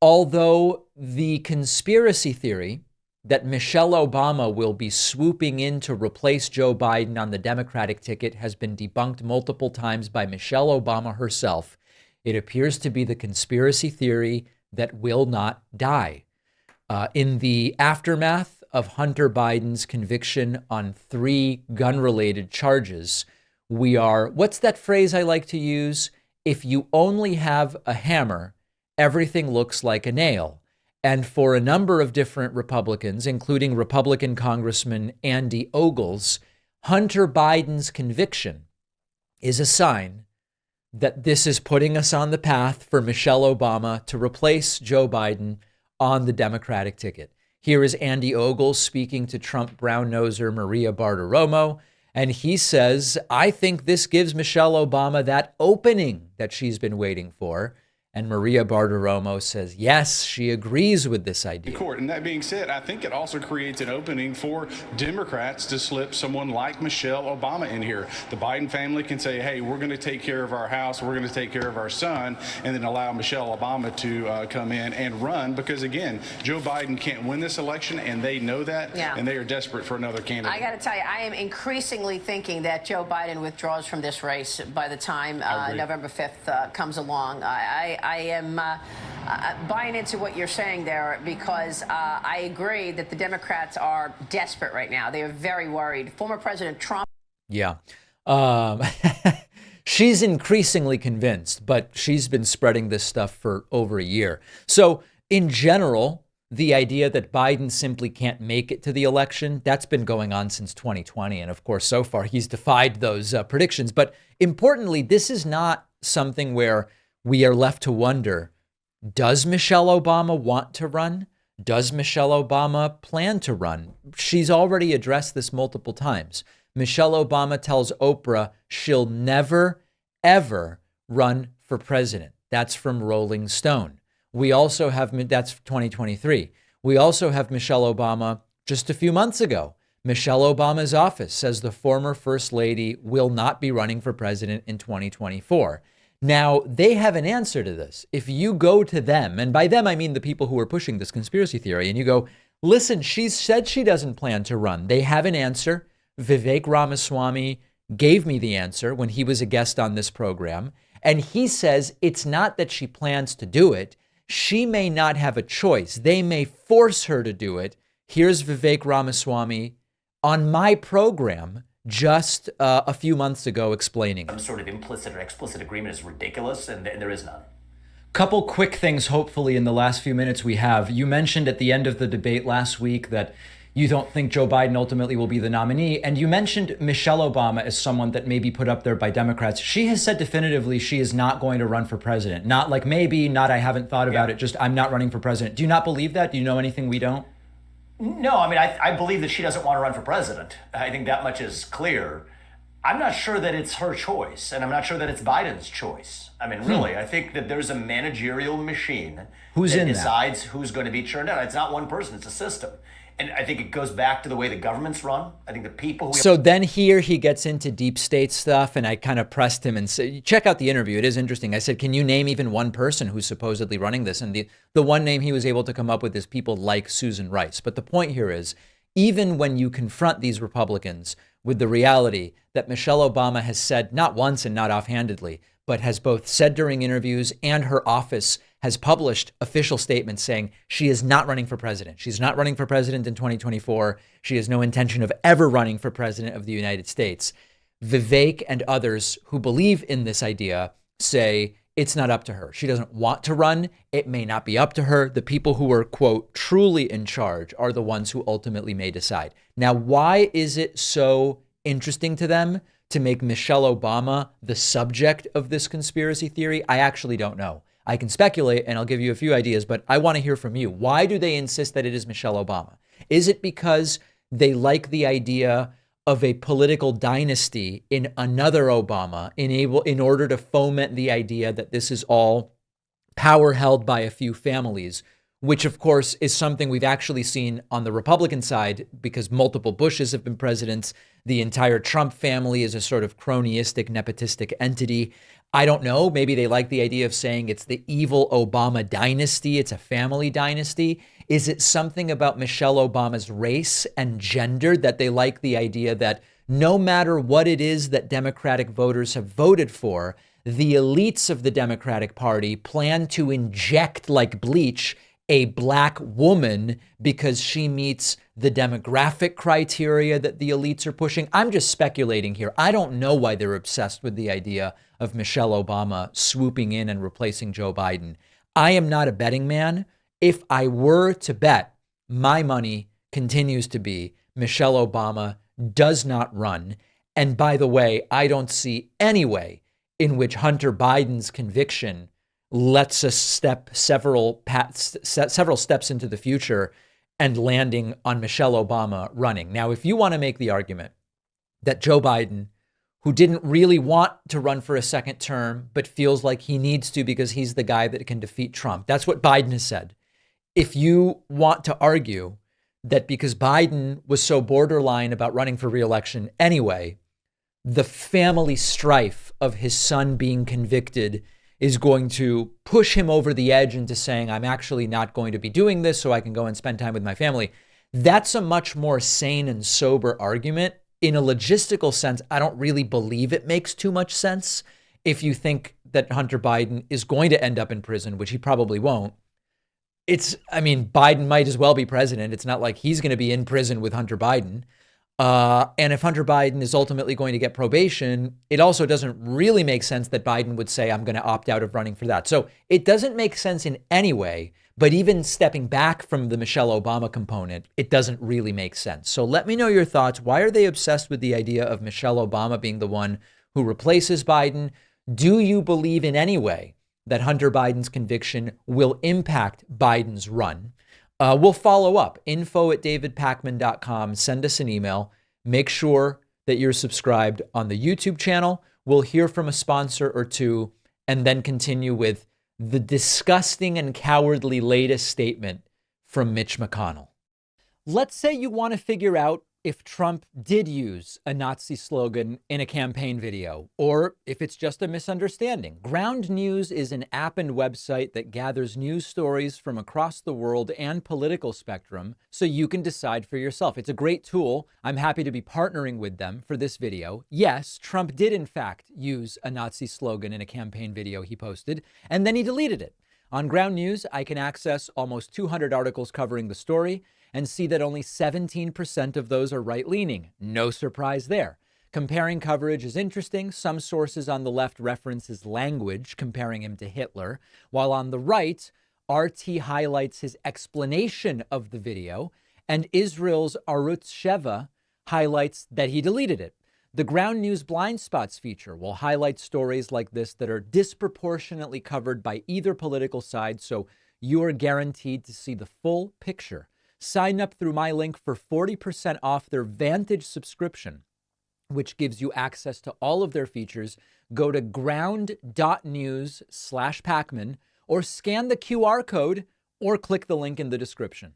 Although the conspiracy theory that Michelle Obama will be swooping in to replace Joe Biden on the Democratic ticket has been debunked multiple times by Michelle Obama herself, it appears to be the conspiracy theory that will not die. In the aftermath of Hunter Biden's conviction on 3 gun-related charges, we are, what's that phrase I like to use? If you only have a hammer, everything looks like a nail. And for a number of different Republicans, including Republican Congressman Andy Ogles, Hunter Biden's conviction is a sign that this is putting us on the path for Michelle Obama to replace Joe Biden on the Democratic ticket. Here is Andy Ogles speaking to Trump brown-noser Maria Bartiromo, and he says, I think this gives Michelle Obama that opening that she's been waiting for. And Maria Bartiromo says, yes, she agrees with this idea. Court. And that being said, I think it also creates an opening for Democrats to slip someone like Michelle Obama in here. The Biden family can say, hey, we're going to take care of our house, we're going to take care of our son, and then allow Michelle Obama to come in and run. Because, again, Joe Biden can't win this election, and they know that, and they are desperate for another candidate. I got to tell you, I am increasingly thinking that Joe Biden withdraws from this race by the time November 5th comes along. I am buying into what you're saying there because I agree that the Democrats are desperate right now. They are very worried. Former President Trump. Yeah. She's increasingly convinced, but she's been spreading this stuff for over a year. So in general, the idea that Biden simply can't make it to the election, that's been going on since 2020. And of course, so far, he's defied those predictions. But importantly, this is not something where we are left to wonder, does Michelle Obama want to run? Does Michelle Obama plan to run? She's already addressed this multiple times. Michelle Obama tells Oprah she'll never, ever run for president. That's from Rolling Stone. We also have, that's 2023. We also have Michelle Obama just a few months ago. Michelle Obama's office says the former first lady will not be running for president in 2024. Now, they have an answer to this. If you go to them, and by them, I mean the people who are pushing this conspiracy theory, and you go, listen, she's said she doesn't plan to run. They have an answer. Vivek Ramaswamy gave me the answer when he was a guest on this program. And he says it's not that she plans to do it. She may not have a choice. They may force her to do it. Here's Vivek Ramaswamy on my program just a few months ago explaining. Some sort of implicit or explicit agreement is ridiculous, and there is none. Couple quick things, hopefully, in the last few minutes we have. You mentioned at the end of the debate last week that you don't think Joe Biden ultimately will be the nominee. And you mentioned Michelle Obama as someone that may be put up there by Democrats. She has said definitively she is not going to run for president. Not like maybe, not I haven't thought about it, just I'm not running for president. Do you not believe that? Do you know anything we don't? No, I mean, I believe that she doesn't want to run for president. I think that much is clear. I'm not sure that it's her choice, and I'm not sure that it's Biden's choice. I mean, really, I think that there's a managerial machine that decides who's going to be churned out. It's not one person, it's a system. And I think it goes back to the way the government's run. I think the people who... So then here he gets into deep state stuff, and I kind of pressed him and said, check out the interview. It is interesting. I said, can you name even one person who's supposedly running this? And the one name he was able to come up with is people like Susan Rice. But the point here is, even when you confront these Republicans with the reality that Michelle Obama has said, not once and not offhandedly, but has both said during interviews and her office has published official statements saying she is not running for president. She's not running for president in 2024. She has no intention of ever running for president of the United States. Vivek and others who believe in this idea say it's not up to her. She doesn't want to run. It may not be up to her. The people who are, quote, truly in charge are the ones who ultimately may decide. Now, why is it so interesting to them to make Michelle Obama the subject of this conspiracy theory? I actually don't know. I can speculate and I'll give you a few ideas, but I want to hear from you. Why do they insist that it is Michelle Obama? Is it because they like the idea of a political dynasty in another Obama in order to foment the idea that this is all power held by a few families, which of course is something we've actually seen on the Republican side because multiple Bushes have been presidents. The entire Trump family is a sort of cronyistic, nepotistic entity. I don't know. Maybe they like the idea of saying it's the evil Obama dynasty. It's a family dynasty. Is it something about Michelle Obama's race and gender that they like the idea that no matter what it is that Democratic voters have voted for, the elites of the Democratic Party plan to inject like bleach a black woman because she meets the demographic criteria that the elites are pushing? I'm just speculating here. I don't know why they're obsessed with the idea of Michelle Obama swooping in and replacing Joe Biden. I am not a betting man. If I were to bet, my money continues to be Michelle Obama does not run. And by the way, I don't see any way in which Hunter Biden's conviction lets us step several steps into the future and landing on Michelle Obama running. Now, if you want to make the argument that Joe Biden, who didn't really want to run for a second term, but feels like he needs to because he's the guy that can defeat Trump, that's what Biden has said. If you want to argue that because Biden was so borderline about running for re-election anyway, the family strife of his son being convicted is going to push him over the edge into saying, I'm actually not going to be doing this so I can go and spend time with my family. That's a much more sane and sober argument. In a logistical sense, I don't really believe it makes too much sense. If you think that Hunter Biden is going to end up in prison, which he probably won't, Biden might as well be president. It's not like he's going to be in prison with Hunter Biden. And if Hunter Biden is ultimately going to get probation, it also doesn't really make sense that Biden would say, I'm going to opt out of running for that. So it doesn't make sense in any way. But even stepping back from the Michelle Obama component, it doesn't really make sense. So let me know your thoughts. Why are they obsessed with the idea of Michelle Obama being the one who replaces Biden? Do you believe in any way that Hunter Biden's conviction will impact Biden's run? We'll follow up. info@davidpakman.com. Send us an email. Make sure that you're subscribed on the YouTube channel. We'll hear from a sponsor or two and then continue with the disgusting and cowardly latest statement from Mitch McConnell. Let's say you want to figure out if Trump did use a Nazi slogan in a campaign video, or if it's just a misunderstanding. Ground News is an app and website that gathers news stories from across the world and political spectrum so you can decide for yourself. It's a great tool. I'm happy to be partnering with them for this video. Yes, Trump did in fact use a Nazi slogan in a campaign video he posted, and then he deleted it. On Ground News, I can access almost 200 articles covering the story and see that only 17% of those are right-leaning. No surprise there. Comparing coverage is interesting. Some sources on the left reference his language, comparing him to Hitler, while on the right, RT highlights his explanation of the video, and Israel's Arutz Sheva highlights that he deleted it. The Ground News Blind Spots feature will highlight stories like this that are disproportionately covered by either political side, so you are guaranteed to see the full picture. Sign up through my link for 40% off their Vantage subscription, which gives you access to all of their features. Go to ground.news/Pacman or scan the QR code or click the link in the description.